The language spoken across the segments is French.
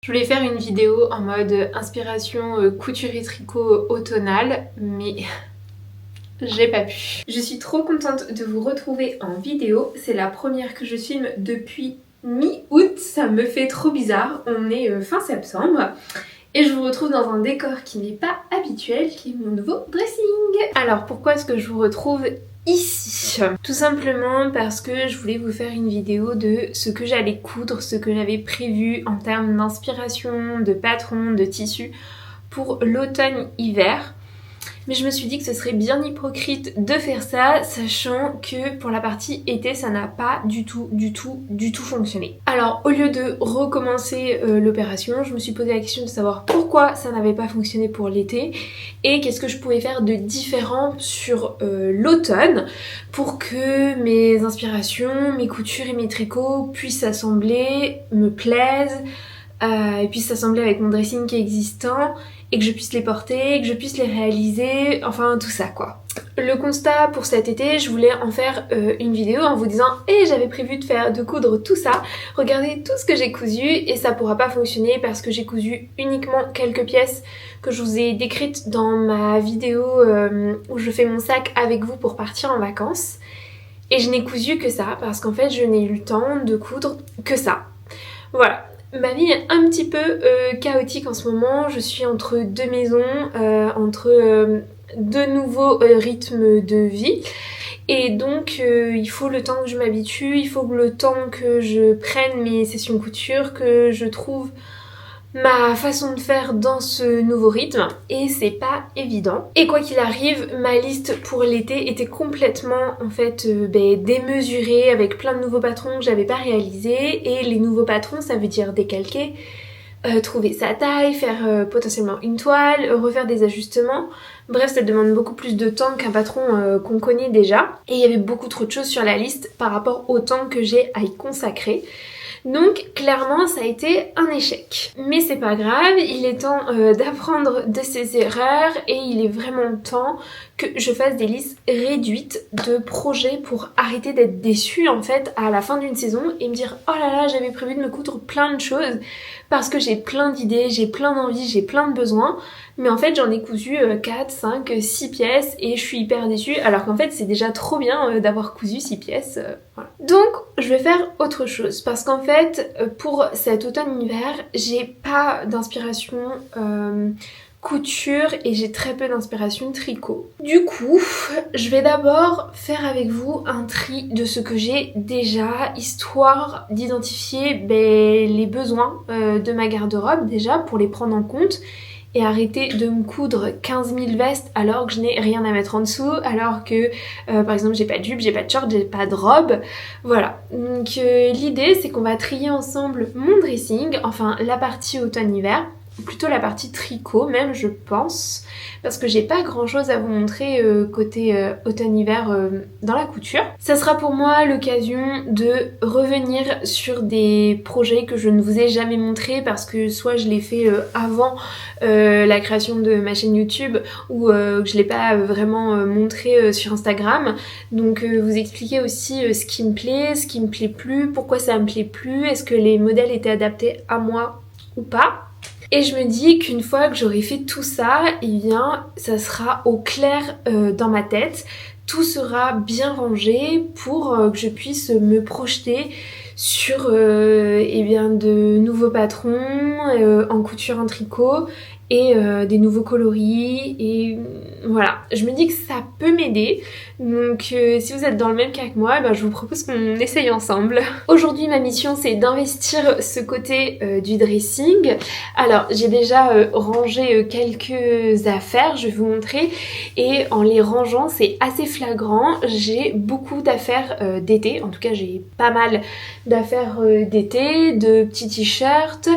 Je voulais faire une vidéo en mode inspiration couture et tricot automnale, mais j'ai pas pu. Je suis trop contente de vous retrouver en vidéo. C'est la première que je filme depuis mi-août. Ça me fait trop bizarre. On est fin septembre. Et je vous retrouve dans un décor qui n'est pas habituel, qui est mon nouveau dressing. Alors pourquoi est-ce que je vous retrouve ici? Tout simplement parce que je voulais vous faire une vidéo de ce que j'allais coudre, ce que j'avais prévu en termes d'inspiration, de patron, de tissu pour l'automne-hiver. Mais je me suis dit que ce serait bien hypocrite de faire ça, sachant que pour la partie été, ça n'a pas du tout fonctionné. Alors, au lieu de recommencer l'opération, je me suis posé la question de savoir pourquoi ça n'avait pas fonctionné pour l'été et qu'est-ce que je pouvais faire de différent sur l'automne pour que mes inspirations, mes coutures et mes tricots puissent s'assembler, me plaisent, et puissent s'assembler avec mon dressing qui est existant et que je puisse les porter, que je puisse les réaliser, enfin tout ça quoi. Le constat pour cet été, je voulais en faire une vidéo en vous disant « Eh, j'avais prévu de coudre tout ça, regardez tout ce que j'ai cousu et ça pourra pas fonctionner parce que j'ai cousu uniquement quelques pièces que je vous ai décrites dans ma vidéo où je fais mon sac avec vous pour partir en vacances. Et je n'ai cousu que ça parce qu'en fait je n'ai eu le temps de coudre que ça. Voilà. Ma vie est un petit peu chaotique en ce moment, je suis entre deux maisons, entre deux nouveaux rythmes de vie et donc il faut le temps que je m'habitue, il faut le temps que je prenne mes sessions couture, que je trouve ma façon de faire dans ce nouveau rythme et c'est pas évident. Et quoi qu'il arrive, ma liste pour l'été était complètement en fait démesurée avec plein de nouveaux patrons que j'avais pas réalisés et les nouveaux patrons ça veut dire décalquer, trouver sa taille, faire potentiellement une toile, refaire des ajustements. Bref, ça demande beaucoup plus de temps qu'un patron qu'on connaît déjà et il y avait beaucoup trop de choses sur la liste par rapport au temps que j'ai à y consacrer. Donc clairement ça a été un échec. Mais c'est pas grave, il est temps d'apprendre de ses erreurs et il est vraiment temps que je fasse des listes réduites de projets pour arrêter d'être déçue en fait à la fin d'une saison et me dire oh là là j'avais prévu de me coudre plein de choses parce que j'ai plein d'idées, j'ai plein d'envies, j'ai plein de besoins mais en fait j'en ai cousu 4, 5, 6 pièces et je suis hyper déçue alors qu'en fait c'est déjà trop bien d'avoir cousu 6 pièces. Voilà. Donc je vais faire autre chose parce qu'en fait pour cet automne-hiver j'ai pas d'inspiration couture et j'ai très peu d'inspiration tricot. Du coup, je vais d'abord faire avec vous un tri de ce que j'ai déjà, histoire d'identifier les besoins de ma garde-robe déjà pour les prendre en compte et arrêter de me coudre 15 000 vestes alors que je n'ai rien à mettre en dessous, alors que par exemple j'ai pas de jupe, j'ai pas de short, j'ai pas de robe. Voilà, donc l'idée c'est qu'on va trier ensemble mon dressing, enfin la partie automne-hiver, plutôt la partie tricot même je pense, parce que j'ai pas grand chose à vous montrer côté automne-hiver dans la couture. Ça sera pour moi l'occasion de revenir sur des projets que je ne vous ai jamais montrés parce que soit je l'ai fait avant la création de ma chaîne YouTube ou que je l'ai pas vraiment montré sur Instagram, donc vous expliquer aussi ce qui me plaît, ce qui me plaît plus, pourquoi ça me plaît plus, est-ce que les modèles étaient adaptés à moi ou pas. Et je me dis qu'une fois que j'aurai fait tout ça, eh bien ça sera au clair dans ma tête, tout sera bien rangé pour que je puisse me projeter sur de nouveaux patrons en couture en tricot et des nouveaux coloris et voilà, je me dis que ça peut m'aider donc si vous êtes dans le même cas que moi, je vous propose qu'on essaye ensemble. Aujourd'hui ma mission c'est d'investir ce côté du dressing. Alors j'ai déjà rangé quelques affaires, je vais vous montrer et en les rangeant c'est assez flagrant, j'ai beaucoup d'affaires d'été, en tout cas j'ai pas mal d'affaires d'été, de petits t-shirts.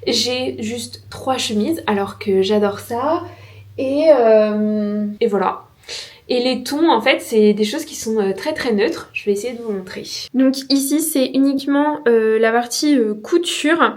J'ai juste 3 chemises alors que j'adore ça et voilà. Et les tons en fait c'est des choses qui sont très très neutres, je vais essayer de vous montrer. Donc ici c'est uniquement la partie couture,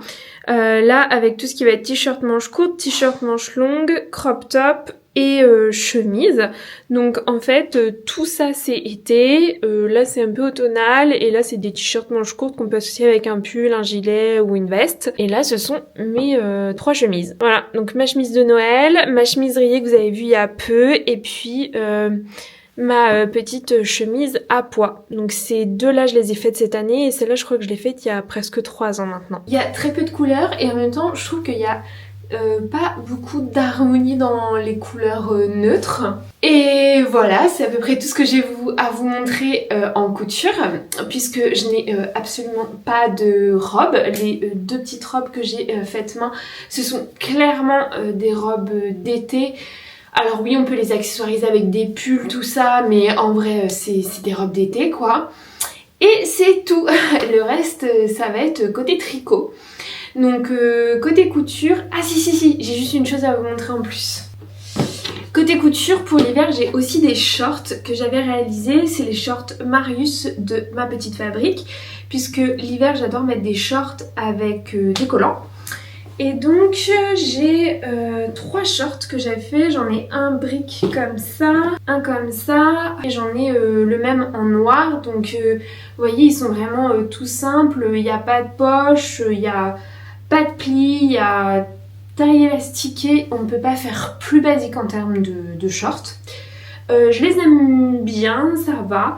là avec tout ce qui va être t-shirt manche courte, t-shirt manche longue, crop top, et chemise. Donc en fait tout ça c'est été, là c'est un peu automnal et là c'est des t-shirts manches courtes qu'on peut associer avec un pull, un gilet ou une veste. Et là ce sont mes 3 chemises. Voilà, donc ma chemise de Noël, ma chemise rayée que vous avez vue il y a peu et puis ma petite chemise à pois. Donc ces deux-là, je les ai faites cette année et celle-là, je crois que je l'ai faite il y a presque 3 ans maintenant. Il y a très peu de couleurs et en même temps, je trouve qu'il y a pas beaucoup d'harmonie dans les couleurs neutres. Et voilà, c'est à peu près tout ce que j'ai à vous montrer en couture, puisque je n'ai absolument pas de robe. Les 2 petites robes que j'ai faites main, ce sont clairement des robes d'été. Alors oui, on peut les accessoiriser avec des pulls, tout ça, mais en vrai, c'est des robes d'été, quoi. Et c'est tout. Le reste, ça va être côté tricot. Donc, côté couture... Ah si, j'ai juste une chose à vous montrer en plus. Côté couture, pour l'hiver, j'ai aussi des shorts que j'avais réalisés. C'est les shorts Marius de Ma Petite Fabrique, puisque l'hiver, j'adore mettre des shorts avec des collants. Et donc j'ai 3 shorts que j'avais fait, j'en ai un brique comme ça, un comme ça, et j'en ai le même en noir. Donc vous voyez, ils sont vraiment tout simples, il n'y a pas de poche, il n'y a pas de plis, il y a taille élastiquée, on ne peut pas faire plus basique en termes de shorts. Je les aime bien, ça va.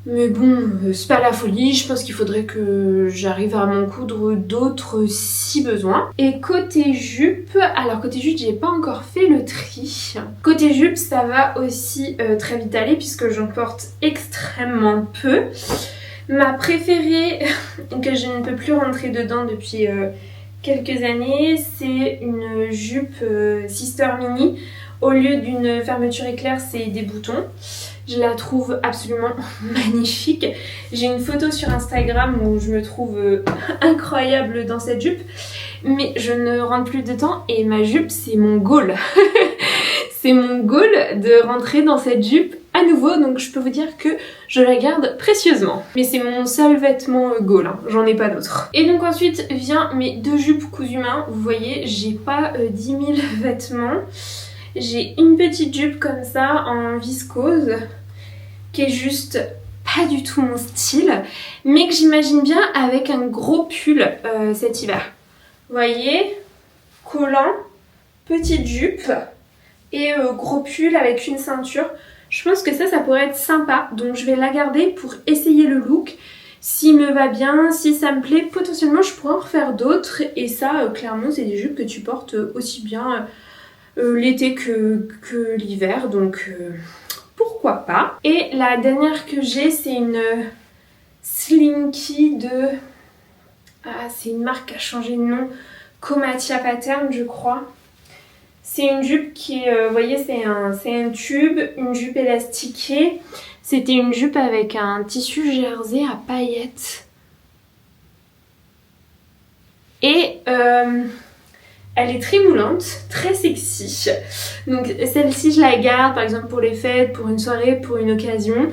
Mais bon, c'est pas la folie, je pense qu'il faudrait que j'arrive à m'en coudre d'autres si besoin. Et côté jupe, alors côté jupe j'ai pas encore fait le tri. Côté jupe ça va aussi très vite aller puisque j'en porte extrêmement peu. Ma préférée, que je ne peux plus rentrer dedans depuis quelques années, c'est une jupe Sister Mini. Au lieu d'une fermeture éclair, c'est des boutons. Je la trouve absolument magnifique. J'ai une photo sur Instagram où je me trouve incroyable dans cette jupe. Mais je ne rentre plus dedans et ma jupe, c'est mon goal. C'est mon goal de rentrer dans cette jupe à nouveau. Donc je peux vous dire que je la garde précieusement. Mais c'est mon seul vêtement goal, hein. J'en ai pas d'autre. Et donc ensuite vient mes 2 jupes cousues main. Vous voyez, j'ai pas 10 000 vêtements. J'ai une petite jupe comme ça en viscose qui est juste pas du tout mon style, mais que j'imagine bien avec un gros pull cet hiver. Vous voyez, collant, petite jupe et gros pull avec une ceinture. Je pense que ça pourrait être sympa, donc je vais la garder pour essayer le look. S'il me va bien, si ça me plaît, potentiellement je pourrais en refaire d'autres. Et ça, clairement, c'est des jupes que tu portes aussi bien l'été que l'hiver, donc pourquoi pas. Et la dernière que j'ai, c'est une Slinky de... Ah, c'est une marque qui a changé de nom, Comatia Pattern je crois. C'est une jupe qui est, vous voyez, c'est un tube, une jupe élastiquée. C'était une jupe avec un tissu jersey à paillettes. Et elle est très moulante, très sexy. Donc celle-ci je la garde par exemple pour les fêtes, pour une soirée, pour une occasion.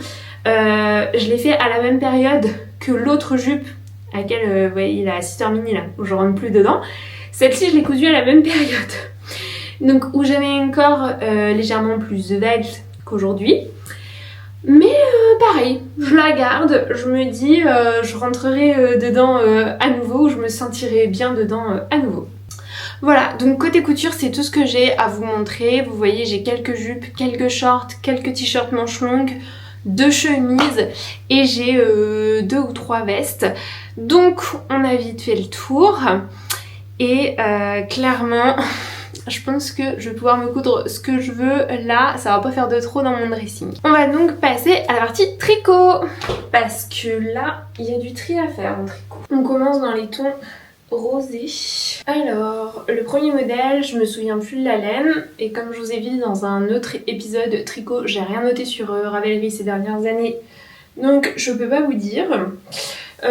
Je l'ai fait à la même période que l'autre jupe à laquelle, vous voyez, la Sister Mini là, où je rentre plus dedans. Celle-ci je l'ai cousue à la même période. Donc où j'avais un corps légèrement plus svelte qu'aujourd'hui. Mais pareil, je la garde, je me dis je rentrerai dedans à nouveau, je me sentirai bien dedans à nouveau. Voilà, donc côté couture, c'est tout ce que j'ai à vous montrer. Vous voyez, j'ai quelques jupes, quelques shorts, quelques t-shirts manches longues, 2 chemises et j'ai 2 ou 3 vestes. Donc, on a vite fait le tour. Et clairement, je pense que je vais pouvoir me coudre ce que je veux. Là, ça va pas faire de trop dans mon dressing. On va donc passer à la partie tricot. Parce que là, il y a du tri à faire en tricot. On commence dans les tons rosé. Alors, le premier modèle, je me souviens plus de la laine, et comme je vous ai dit dans un autre épisode tricot, j'ai rien noté sur Ravelry ces dernières années, donc je peux pas vous dire.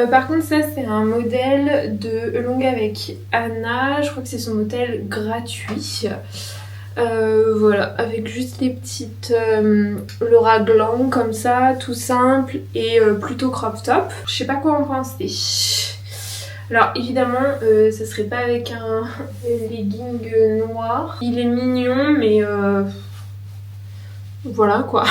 Par contre, ça c'est un modèle de longue avec Anna, je crois que c'est son modèle gratuit. Voilà, avec juste les petites le raglan comme ça, tout simple et plutôt crop top. Je sais pas quoi en penser. Alors évidemment, ça serait pas avec un legging noir. Il est mignon, mais voilà quoi.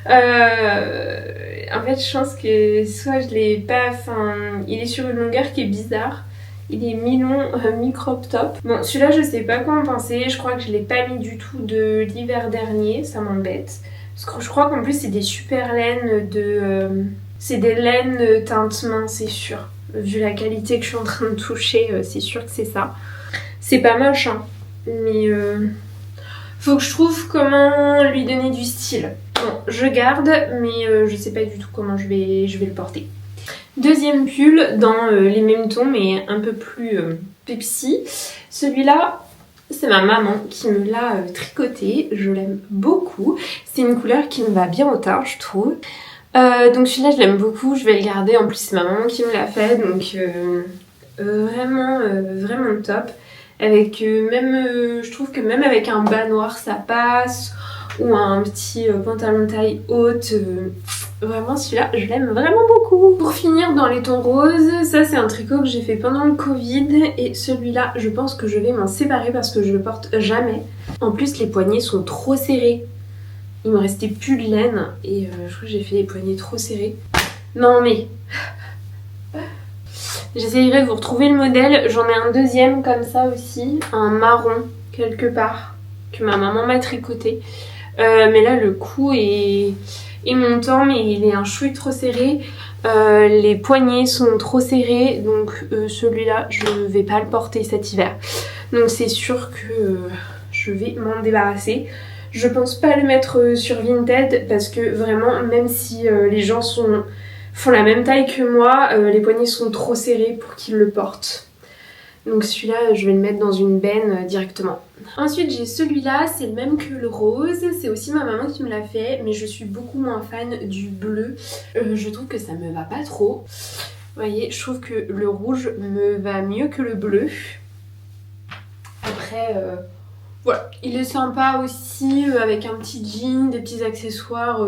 En fait, je pense que soit je l'ai pas... Enfin, il est sur une longueur qui est bizarre. Il est mi-long, mi-crop top. Bon, celui-là, je sais pas quoi en penser. Je crois que je l'ai pas mis du tout de l'hiver dernier. Ça m'embête. Parce que je crois qu'en plus, c'est des super laines de... c'est des laines teinte main, c'est sûr. Vu la qualité que je suis en train de toucher, c'est sûr que c'est ça. C'est pas moche, hein. Mais faut que je trouve comment lui donner du style. Bon, je garde, mais je sais pas du tout comment je vais le porter. Deuxième pull dans les mêmes tons, mais un peu plus Pepsi. Celui-là, c'est ma maman qui me l'a tricoté. Je l'aime beaucoup. C'est une couleur qui me va bien au teint, je trouve. Donc celui-là, je l'aime beaucoup. Je vais le garder. En plus, c'est ma maman qui me l'a fait. Donc vraiment top. Avec je trouve que même avec un bas noir, ça passe. Ou un petit pantalon taille haute. Vraiment celui-là, je l'aime vraiment beaucoup. Pour finir dans les tons roses, ça c'est un tricot que j'ai fait pendant le Covid. Et celui-là, je pense que je vais m'en séparer parce que je le porte jamais. En plus, les poignets sont trop serrés. Il me restait plus de laine et je crois que j'ai fait les poignets trop serrés. Non mais... J'essayerai de vous retrouver le modèle. J'en ai un deuxième comme ça aussi. Un marron quelque part que ma maman m'a tricoté. Mais là le cou est montant mais il est un chouï trop serré. Les poignets sont trop serrés donc celui-là je vais pas le porter cet hiver. Donc c'est sûr que je vais m'en débarrasser. Je pense pas le mettre sur Vinted parce que vraiment même si les gens font la même taille que moi, les poignets sont trop serrés pour qu'ils le portent. Donc celui-là, je vais le mettre dans une benne directement. Ensuite, j'ai celui-là, c'est le même que le rose. C'est aussi ma maman qui me l'a fait, mais je suis beaucoup moins fan du bleu. Je trouve que ça me va pas trop. Vous voyez, je trouve que le rouge me va mieux que le bleu. Après, voilà. Il est sympa aussi, avec un petit jean, des petits accessoires...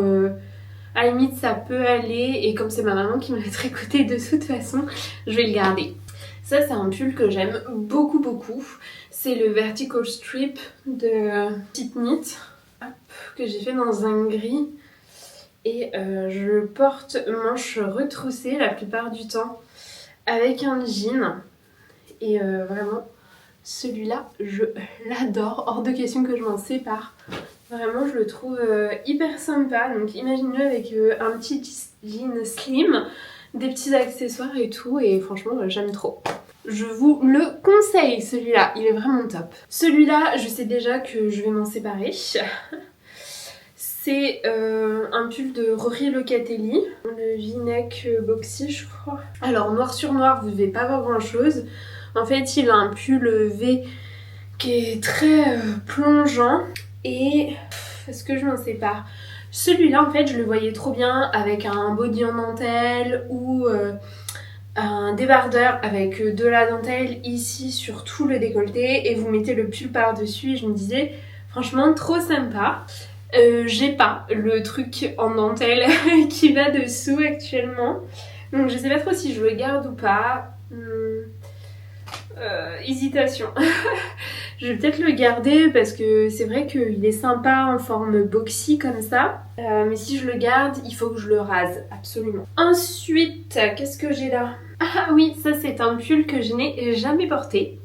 À la limite, ça peut aller. Et comme c'est ma maman qui me l'a tricoté de toute façon, je vais le garder. Ça, c'est un pull que j'aime beaucoup. C'est le Vertical Strip de Petite Knit que j'ai fait dans un gris. Et je le porte manche retroussée la plupart du temps avec un jean. Et vraiment, celui-là, je l'adore. Hors de question que je m'en sépare. Vraiment, je le trouve hyper sympa. Donc imaginez-le avec un petit jean slim, des petits accessoires et tout. Et franchement, j'aime trop. Je vous le conseille, celui-là. Il est vraiment top. Celui-là, je sais déjà que je vais m'en séparer. C'est un pull de Rory Locatelli. Le V-neck boxy, je crois. Alors, noir sur noir, vous ne devez pas voir grand-chose. En fait, il a un pull V qui est très plongeant. Et est-ce que je m'en sépare? Celui-là, en fait, je le voyais trop bien avec un body en dentelle ou un débardeur avec de la dentelle ici sur tout le décolleté et vous mettez le pull par-dessus et je me disais, franchement, trop sympa. J'ai pas le truc en dentelle qui va dessous actuellement. Donc je sais pas trop si je le garde ou pas. Hésitation. Je vais peut-être le garder parce que c'est vrai qu'il est sympa en forme boxy comme ça. Mais si je le garde, il faut que je le rase, absolument. Ensuite, qu'est-ce que j'ai là? Ah oui, ça c'est un pull que je n'ai jamais porté.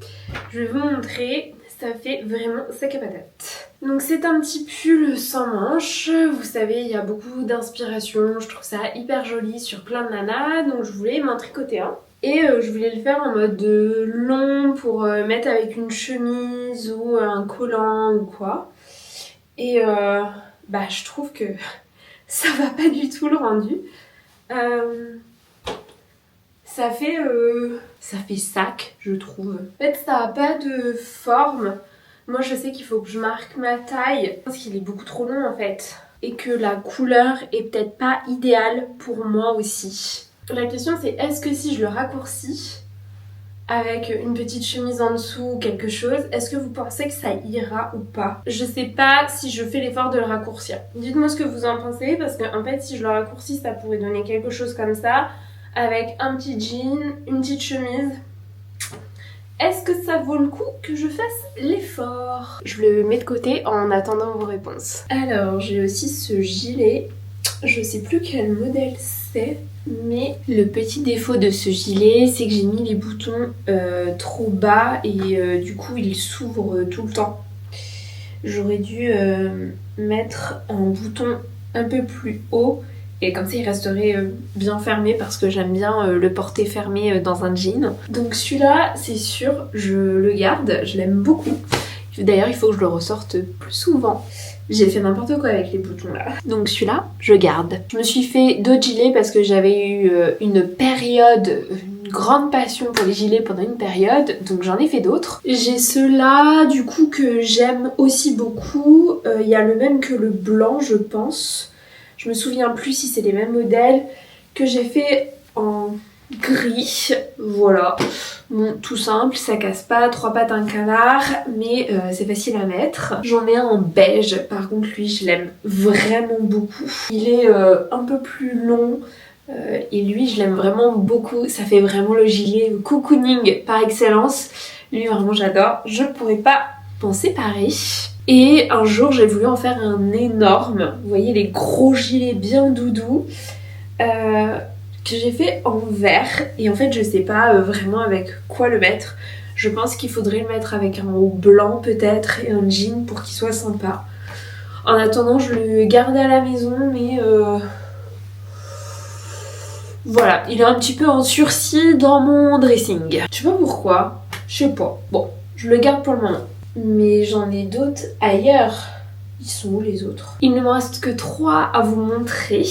Je vais vous montrer. Ça fait vraiment sac à patate. Donc c'est un petit pull sans manches. Vous savez, il y a beaucoup d'inspiration. Je trouve ça hyper joli sur plein de nanas. Donc je voulais m'en tricoter un. Et je voulais le faire en mode long pour mettre avec une chemise ou un collant ou quoi. Et je trouve que ça va pas du tout le rendu. Ça fait sac, je trouve. En fait, ça a pas de forme. Moi, je sais qu'il faut que je marque ma taille parce qu'il est beaucoup trop long en fait. Et que la couleur est peut-être pas idéale pour moi aussi. La question c'est est-ce que si je le raccourcis avec une petite chemise en dessous ou quelque chose, est-ce que vous pensez que ça ira ou pas? Je sais pas si je fais l'effort de le raccourcir. Dites-moi ce que vous en pensez parce qu'en fait si je le raccourcis ça pourrait donner quelque chose comme ça. avec un petit jean, une petite chemise. Est-ce que ça vaut le coup que je fasse l'effort? Je le mets de côté en attendant vos réponses. Alors j'ai aussi ce gilet, je sais plus quel modèle c'est, mais le petit défaut de ce gilet c'est que j'ai mis les boutons trop bas et du coup il s'ouvre tout le temps. J'aurais dû mettre un bouton un peu plus haut et comme ça il resterait bien fermé parce que j'aime bien le porter fermé dans un jean. Donc celui-là c'est sûr je le garde, je l'aime beaucoup. D'ailleurs il faut que je le ressorte plus souvent. J'ai fait n'importe quoi avec les boutons là. Donc celui-là je garde. Je me suis fait d'autres gilets parce que j'avais eu une période, une grande passion pour les gilets pendant une période, donc j'en ai fait d'autres. J'ai ceux-là du coup que j'aime aussi beaucoup. Il y a le même que le blanc je pense. Je me souviens plus si c'est les mêmes modèles que j'ai fait en gris. Voilà. Bon, tout simple, ça casse pas, 3 pattes un canard, mais c'est facile à mettre. J'en ai un en beige, par contre lui je l'aime vraiment beaucoup. Il est un peu plus long et lui je l'aime vraiment beaucoup. Ça fait vraiment le gilet cocooning par excellence. Lui vraiment j'adore. Je pourrais pas m'en séparer. Et un jour j'ai voulu en faire un énorme, vous voyez les gros gilets bien doudous que j'ai fait en vert et en fait je sais pas vraiment avec quoi le mettre. Je pense qu'il faudrait le mettre avec un haut blanc peut-être et un jean pour qu'il soit sympa. En attendant je le garde à la maison mais voilà, il est un petit peu en sursis dans mon dressing. Je sais pas pourquoi, je sais pas. Bon, je le garde pour le moment. Mais j'en ai d'autres ailleurs. Ils sont où les autres? Il ne me reste que 3 à vous montrer.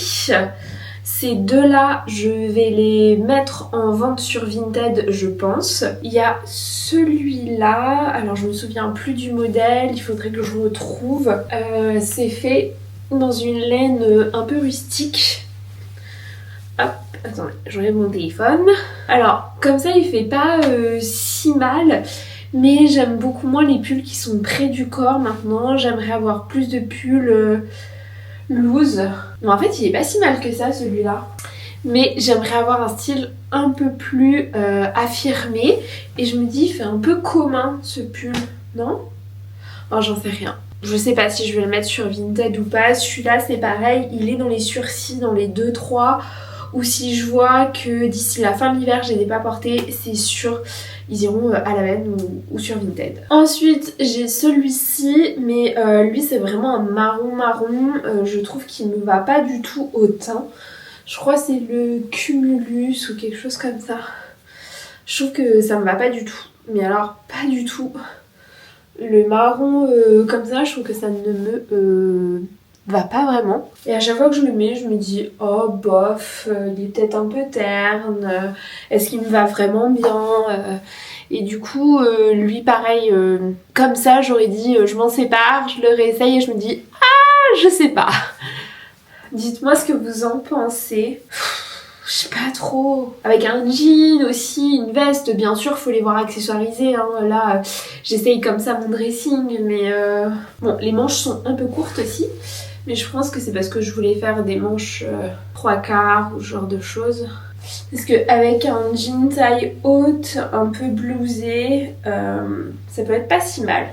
Ces deux-là, je vais les mettre en vente sur Vinted, je pense. Il y a celui-là, alors je me souviens plus du modèle, il faudrait que je retrouve. C'est fait dans une laine un peu rustique. Hop, attendez, j'enlève mon téléphone. Alors, comme ça, il fait pas si mal. Mais j'aime beaucoup moins les pulls qui sont près du corps maintenant. J'aimerais avoir plus de pulls loose. Non, en fait, il est pas si mal que ça, celui-là. Mais j'aimerais avoir un style un peu plus affirmé. Et je me dis, il fait un peu commun, ce pull. Non? Oh, j'en sais rien. Je sais pas si je vais le mettre sur Vinted ou pas. Celui-là, c'est pareil. Il est dans les sursis, dans les 2-3. Ou si je vois que d'ici la fin de l'hiver, je les ai pas portés, c'est sûr, ils iront à la veine ou sur Vinted. Ensuite, j'ai celui-ci, mais lui c'est vraiment un marron. Je trouve qu'il me va pas du tout au teint. Je crois que c'est le Cumulus ou quelque chose comme ça. Je trouve que ça me va pas du tout. Mais alors, pas du tout. Le marron comme ça, je trouve que ça ne me va pas vraiment. Et à chaque fois que je le mets, je me dis oh bof, il est peut-être un peu terne, est-ce qu'il me va vraiment bien et du coup lui pareil, comme ça j'aurais dit je m'en sépare, je le réessaye et je me dis ah je sais pas. Dites-moi ce que vous en pensez. Je sais pas trop. Avec un jean aussi, une veste, bien sûr, faut les voir accessoirisés. Hein. Là, j'essaye comme ça mon dressing, mais bon, les manches sont un peu courtes aussi. Mais je pense que c'est parce que je voulais faire des manches 3/4 ou ce genre de choses. Parce qu'avec un jean taille haute, un peu blousé, ça peut être pas si mal,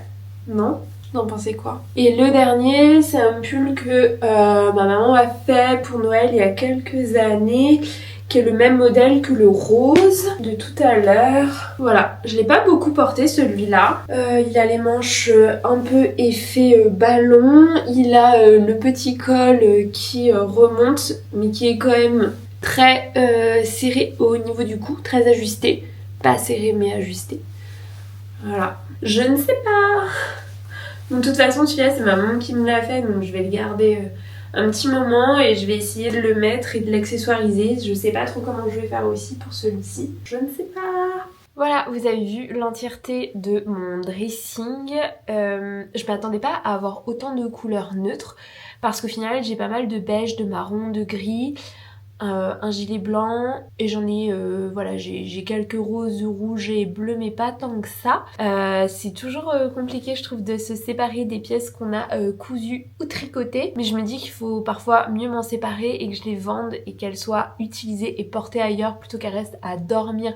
non? Vous en pensez quoi? Et le dernier, c'est un pull que ma maman a fait pour Noël il y a quelques années, qui est le même modèle que le rose de tout à l'heure. Voilà, je l'ai pas beaucoup porté celui-là. Il a les manches un peu effet ballon, il a le petit col qui remonte, mais qui est quand même très serré au niveau du cou, très ajusté. Pas serré mais ajusté. Voilà, je ne sais pas. Donc, de toute façon, celui-là, c'est ma maman qui me l'a fait, donc je vais le garder un petit moment et je vais essayer de le mettre et de l'accessoiriser. Je sais pas trop comment je vais faire aussi pour celui-ci. Je ne sais pas. Voilà, vous avez vu l'entièreté de mon dressing. Je m'attendais pas à avoir autant de couleurs neutres parce qu'au final, j'ai pas mal de beige, de marron, de gris. un gilet blanc et j'en ai voilà, j'ai quelques roses, rouges et bleus mais pas tant que ça. C'est toujours compliqué je trouve de se séparer des pièces qu'on a cousues ou tricotées, mais je me dis qu'il faut parfois mieux m'en séparer et que je les vende et qu'elles soient utilisées et portées ailleurs plutôt qu'elles restent à dormir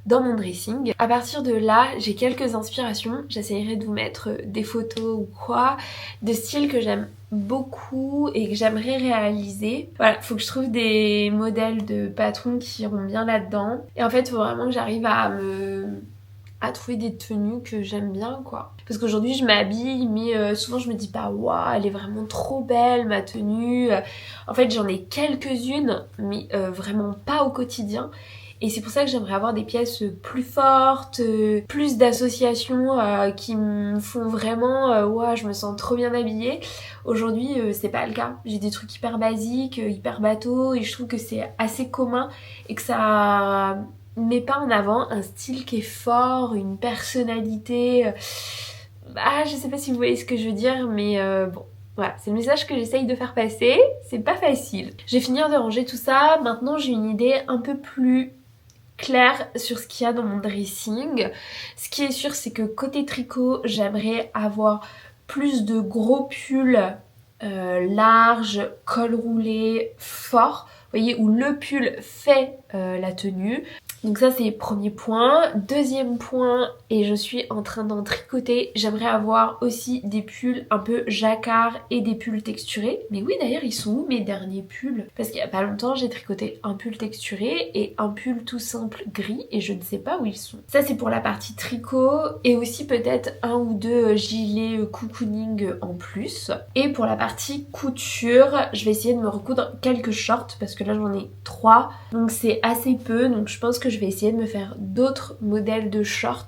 dans mon dressing. À partir de là, j'ai quelques inspirations. J'essayerai de vous mettre des photos ou quoi, de styles que j'aime beaucoup et que j'aimerais réaliser. Voilà, faut que je trouve des modèles de patrons qui iront bien là-dedans. Et en fait, il faut vraiment que j'arrive à trouver des tenues que j'aime bien quoi. Parce qu'aujourd'hui je m'habille mais souvent je me dis pas waouh elle est vraiment trop belle ma tenue. En fait j'en ai quelques-unes mais vraiment pas au quotidien. Et c'est pour ça que j'aimerais avoir des pièces plus fortes, plus d'associations qui me font vraiment ouah je me sens trop bien habillée. Aujourd'hui c'est pas le cas. J'ai des trucs hyper basiques, hyper bateaux et je trouve que c'est assez commun et que ça met pas en avant un style qui est fort, une personnalité. Ah je sais pas si vous voyez ce que je veux dire mais bon. Voilà, c'est le message que j'essaye de faire passer, c'est pas facile. Je vais finir de ranger tout ça, maintenant j'ai une idée un peu plus claire sur ce qu'il y a dans mon dressing. Ce qui est sûr c'est que côté tricot j'aimerais avoir plus de gros pulls larges, col roulé, fort. Vous voyez où le pull fait la tenue. Donc ça c'est le premier point. Deuxième point, et je suis en train d'en tricoter, j'aimerais avoir aussi des pulls un peu jacquard et des pulls texturés. Mais oui d'ailleurs ils sont où mes derniers pulls? Parce qu'il y a pas longtemps j'ai tricoté un pull texturé et un pull tout simple gris et je ne sais pas où ils sont. Ça c'est pour la partie tricot et aussi peut-être un ou deux gilets cocooning en plus. Et pour la partie couture, je vais essayer de me recoudre quelques shorts parce que là j'en ai 3. Donc c'est assez peu, donc je pense que je vais essayer de me faire d'autres modèles de shorts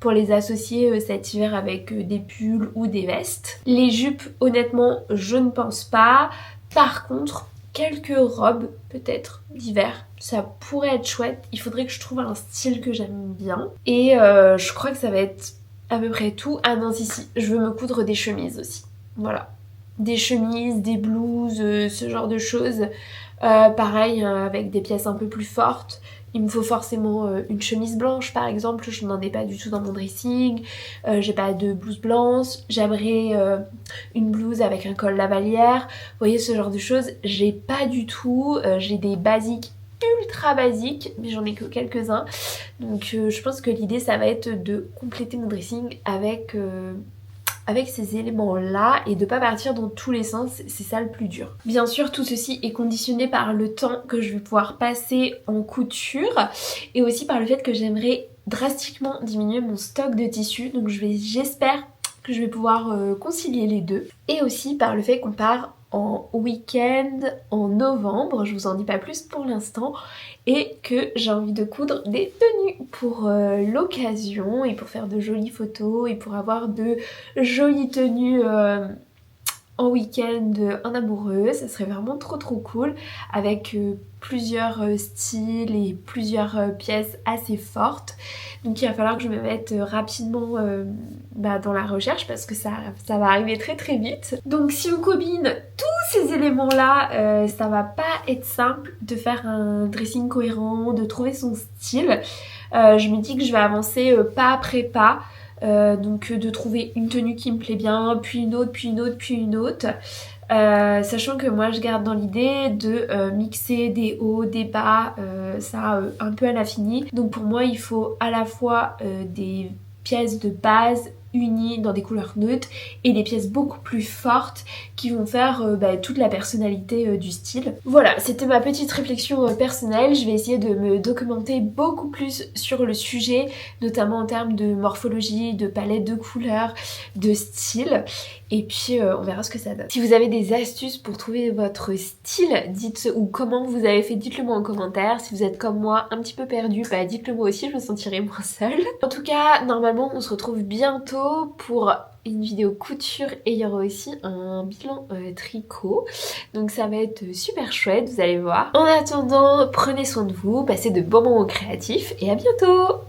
pour les associer cet hiver avec des pulls ou des vestes. Les jupes, honnêtement, je ne pense pas. Par contre, quelques robes, peut-être, d'hiver, ça pourrait être chouette. Il faudrait que je trouve un style que j'aime bien. Et je crois que ça va être à peu près tout. Ah non, si, je veux me coudre des chemises aussi. Voilà. Des chemises, des blouses, ce genre de choses. Pareil, avec des pièces un peu plus fortes. Il me faut forcément une chemise blanche par exemple, je n'en ai pas du tout dans mon dressing. J'ai pas de blouse blanche, j'aimerais une blouse avec un col lavalière. Vous voyez ce genre de choses, j'ai pas du tout. J'ai des basiques ultra basiques, mais j'en ai que quelques-uns. Donc je pense que l'idée ça va être de compléter mon dressing avec ces éléments là et de pas partir dans tous les sens, c'est ça le plus dur. Bien sûr tout ceci est conditionné par le temps que je vais pouvoir passer en couture et aussi par le fait que j'aimerais drastiquement diminuer mon stock de tissus, donc j'espère que je vais pouvoir concilier les deux, et aussi par le fait qu'on part en week-end en novembre, je vous en dis pas plus pour l'instant, et que j'ai envie de coudre des tenues pour l'occasion et pour faire de jolies photos et pour avoir de jolies tenues en week-end en amoureux. Ça serait vraiment trop cool avec plusieurs styles et plusieurs pièces assez fortes. Donc il va falloir que je me mette rapidement dans la recherche parce que ça va arriver très vite. Donc si on combine tous ces éléments là, ça va pas être simple de faire un dressing cohérent, de trouver son style. Je me dis que je vais avancer pas après pas. Donc de trouver une tenue qui me plaît bien, puis une autre, puis une autre, puis une autre. Sachant que moi je garde dans l'idée de mixer des hauts, des bas, ça un peu à l'infini. Donc pour moi il faut à la fois des pièces de base unies dans des couleurs neutres et des pièces beaucoup plus fortes qui vont faire toute la personnalité du style. Voilà, c'était ma petite réflexion personnelle. Je vais essayer de me documenter beaucoup plus sur le sujet, notamment en termes de morphologie, de palette de couleurs, de style. Et puis on verra ce que ça donne. Si vous avez des astuces pour trouver votre style, ou comment vous avez fait, dites-le moi en commentaire. Si vous êtes comme moi un petit peu perdu, dites-le moi aussi, je me sentirai moins seule. En tout cas, normalement on se retrouve bientôt pour une vidéo couture et il y aura aussi un bilan tricot. Donc ça va être super chouette, vous allez voir. En attendant, prenez soin de vous, passez de bons moments créatifs et à bientôt!